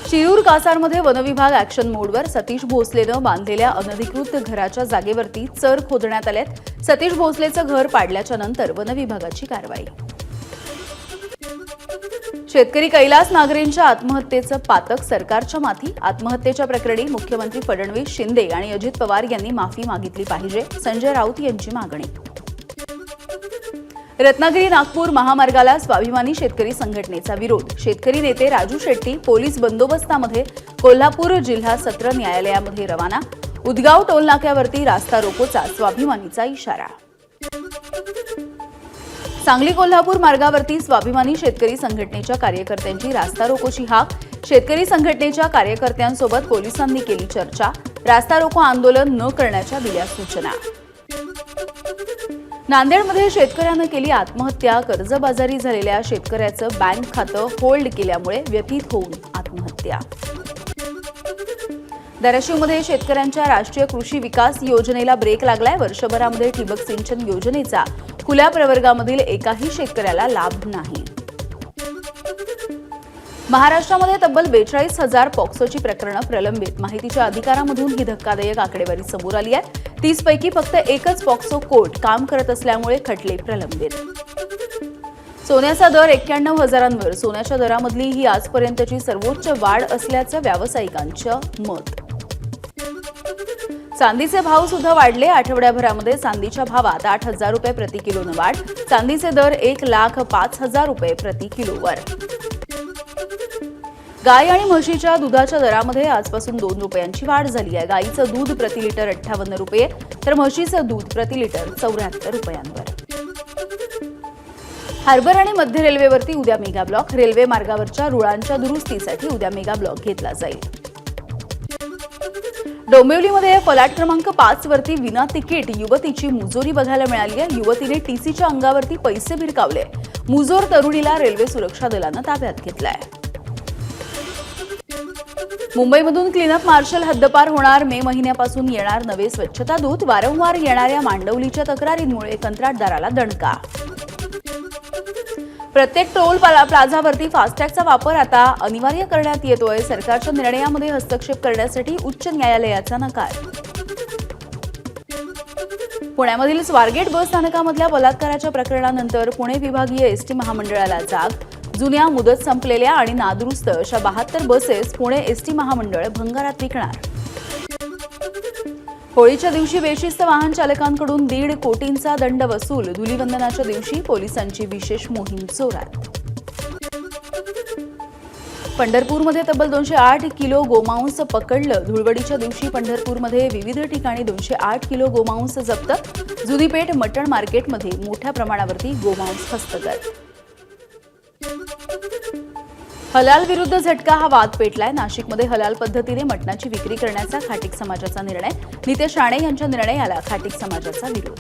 शिरूर कासारमध्ये वनविभाग ॲक्शन मोडवर सतीश भोसलेनं बांधलेल्या अनधिकृत घराच्या जागेवरती चर खोदण्यात आल्यात। सतीश भोसलेचं घर पाडल्याच्या नंतर वनविभागाची कारवाई। शेतकरी कैलास नागरेंच्या आत्महत्येचं पातक सरकारच्या माथी। आत्महत्येच्या प्रकरणी मुख्यमंत्री फडणवीस, शिंदे आणि अजित पवार यांनी माफी मागितली पाहिजे, संजय राऊत यांची मागणी। रत्नागिरी नागपूर महामार्गाला स्वाभिमानी शेतकरी संघटनेचा विरोध। शेतकरी नेते राजू शेट्टी पोलीस बंदोबस्तामध्ये कोल्हापूर जिल्हा सत्र न्यायालयामध्ये रवाना। उदगाव टोलनाक्यावरती रास्ता रोकोचा स्वाभिमानीचा इशारा। सांगली कोल्हापूर मार्गावरती स्वाभिमानी शेतकरी संघटनेच्या कार्यकर्त्यांची रास्ता रोकोची हाक। शेतकरी संघटनेच्या कार्यकर्त्यांसोबत पोलिसांनी केली चर्चा। रास्ता रोको आंदोलन न करण्याच्या दिल्या सूचना। नांदेडमध्ये शेतकऱ्यानं केली आत्महत्या। कर्जबाजारी झालेल्या शेतकऱ्याचं बँक खातं होल्ड केल्यामुळे व्यथित होऊन आत्महत्या। धाराशिवमध्ये शेतकऱ्यांच्या राष्ट्रीय कृषी विकास योजनेला ब्रेक लागलाय। वर्षभरामध्ये ठिबक सिंचन योजनेचा खुल्या प्रवर्गामधील एकाही शेतकऱ्याला लाभ नाही। महाराष्ट्रामध्ये तब्बल 42,000 पॉक्सोची प्रकरणं प्रलंबित। माहितीच्या अधिकारामधून ही धक्कादायक आकडेवारी समोर आली आहे। 30 पैकी फक्त एकच पॉक्सो कोर्ट काम करत असल्यामुळे खटले प्रलंबित। सोन्याचा दर 91,000वर। सोन्याच्या दरामधली ही आजपर्यंतची सर्वोच्च वाढ असल्याचं व्यावसायिकांचं मत। चांदीचे भाव सुद्धा वाढले। आठवड्याभरामध्ये चांदीच्या भावात 8,000 रुपये प्रति किलोनं वाढ। चांदीचे दर 1,05,000 रुपये प्रति किलोवर। गाय आणि म्हशीच्या दुधाच्या दरामध्ये आजपासून 2 रुपयांची वाढ झाली आहे। गाईचं दूध प्रति लिटर 58 रुपये तर म्हशीचं दूध प्रति लिटर 74 रुपयांवर। हार्बर आणि मध्य रेल्वेवरती उद्या मेगा ब्लॉक। रेल्वे मार्गावरच्या रुळांच्या दुरुस्तीसाठी उद्या मेगा ब्लॉक घेतला जाईल। डोंबिवलीमध्ये फलाट क्रमांक 5 वरती विना तिकीट युवतीची मुजोरी बघायला मिळाली आहे। युवतीने टीसीच्या अंगावरती पैसे भिरकावले। मुजोर तरुणीला रेल्वे सुरक्षा दलानं ताब्यात घेतलाय। मुंबईमधून क्लीनअप मार्शल हद्दपार होणार। मे महिन्यापासून येणार नवे स्वच्छता दूत। वारंवार येणाऱ्या मांडवलीच्या तक्रारींमुळे कंत्राटदाराला दणका। प्रत्येक टोल प्लाझावरती फास्टॅगचा वापर आता अनिवार्य करण्यात येतोय। सरकारच्या निर्णयामध्ये हस्तक्षेप करण्यासाठी उच्च न्यायालयाचा नकार। पुण्यामधील स्वारगेट बस स्थानकामधल्या बलात्काराच्या प्रकरणानंतर पुणे विभागीय एसटी महामंडळाला जाग। जुन्या मुदत संपलेल्या आणि नादुरुस्त अशा 72 बसेस पुणे एसटी महामंडळ भंगारात विकणार। होळीच्या दिवशी बेशिस्त वाहन चालकांकडून 1.5 कोटींचा दंड वसूल। धुलीवंदनाच्या दिवशी पोलिसांची विशेष मोहीम जोरात। पंढरपूरमध्ये तब्बल 208 किलो गोमांस पकडलं। धुळवडीच्या दिवशी पंढरपूरमध्ये विविध ठिकाणी 208 किलो गोमांस जप्त। जुनीपेठ मटण मार्केटमध्ये मोठ्या प्रमाणावरती गोमांस हस्तगत। हलाल विरुद्ध झटका हा वाद पेटलाय। नाशिकमध्ये हलाल पद्धतीने मटणाची विक्री करण्याचा खाटीक समाजाचा निर्णय। नितेश राणे यांच्या निर्णयाला खाटीक समाजाचा विरोध।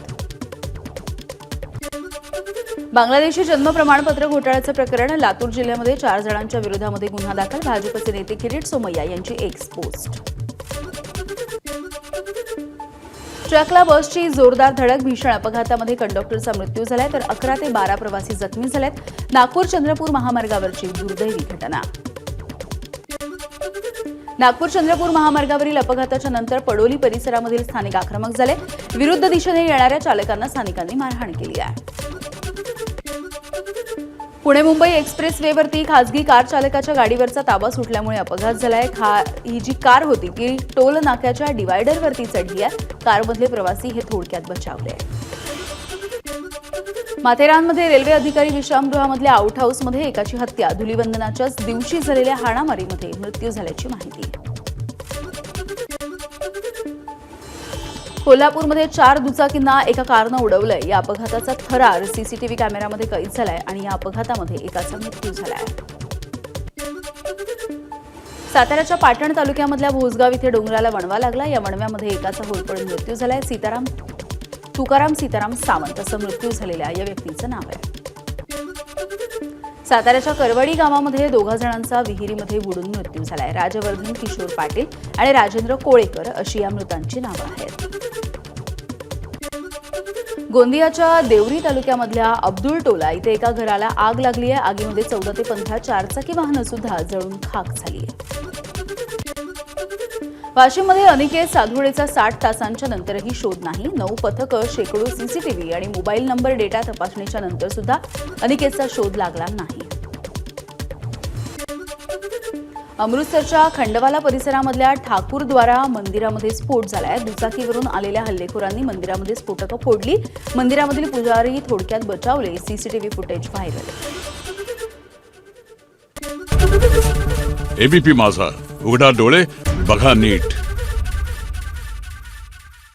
बांगलादेशी जन्म प्रमाणपत्र घोटाळ्याचं प्रकरण। लातूर जिल्ह्यामध्ये 4 जणांच्या विरोधामध्ये गुन्हा दाखल। भाजपचे नेते किरीट सोमय्या यांची एक्स पोस्ट। ट्रकला बसची जोरदार धडक। भीषण अपघातामध्ये कंडक्टरचा मृत्यू झालाय तर 11 ते 12 प्रवासी जखमी झालेत। नागपूर चंद्रपूर महामार्गावरची दुर्दैवी घटना। नागपूर चंद्रपूर महामार्गावरील अपघाताच्या नंतर पडोली परिसरामधील स्थानिक आक्रमक झाले। विरुद्ध दिशेने येणाऱ्या चालकांना स्थानिकांनी मारहाण केली आहे। पुणे मुंबई एक्सप्रेस वेवरती खासगी कार चालकाच्या गाडीवरचा ताबा सुटल्यामुळे अपघात झालाय। ही जी कार होती ती टोल नाक्याच्या डिवायडरवरती चढली आहे। कारमधले प्रवासी हे थोडक्यात बचावले। माथेरानमध्ये रेल्वे अधिकारी विश्रामगृहामधल्या आउट हाऊसमध्ये एकाची हत्या। धुलीवंदनाच्याच दिवशी झालेल्या हाणामारीमध्ये मृत्यू झाल्याची माहिती। कोल्हापूरमध्ये 4 दुचाकींना एका कारनं उडवलंय। या अपघाताचा थरार सीसीटीव्ही कॅमेऱ्यामध्ये कैद झालाय आणि या अपघातामध्ये एकाचा मृत्यू झालाय। साताऱ्याच्या पाटण तालुक्यामधल्या भोसगाव इथे डोंगराला वणवा लागला। या वणव्यामध्ये एकाचा होरपळून मृत्यू झालाय। तुकाराम सीताराम सावंत असं मृत्यू झालेल्या या व्यक्तीचं नाव आहे। साताऱ्याच्या करवडी गावामध्ये 2 जणांचा विहिरीमध्ये बुडून मृत्यू झालाय। राजवर्धन किशोर पाटील आणि राजेंद्र कोळेकर अशी या मृतांची नावं आहेत। गोंदियाच्या देवरी तालुक्यामधल्या अब्दुल टोला इथे एका घराला आग लागली आहे. आगीमध्ये 14 ते 15 चारचाकी वाहनं सुद्धा जळून खाक झाली आहे. वाशिममध्ये अनिकेत साधुळेचा 60 तासांच्या नंतरही शोध नाही. 9 पथकं, शेकडो सीसीटीव्ही आणि मोबाईल नंबर डेटा तपासणीच्या नंतर सुद्धा अनिकेतचा शोध लागला नाही. अमृतसरच्या खंडवाला परिसरामधल्या ठाकूरद्वारा मंदिरामध्ये स्फोट झालाय. दुचाकीवरून आलेल्या हल्लेखोरांनी मंदिरामध्ये स्फोटकं फोडली. मंदिरामधील पुजारी थोडक्यात बचावले. CCTV footage viral. एबीपी माझा, उघडा डोळे बघा नीट.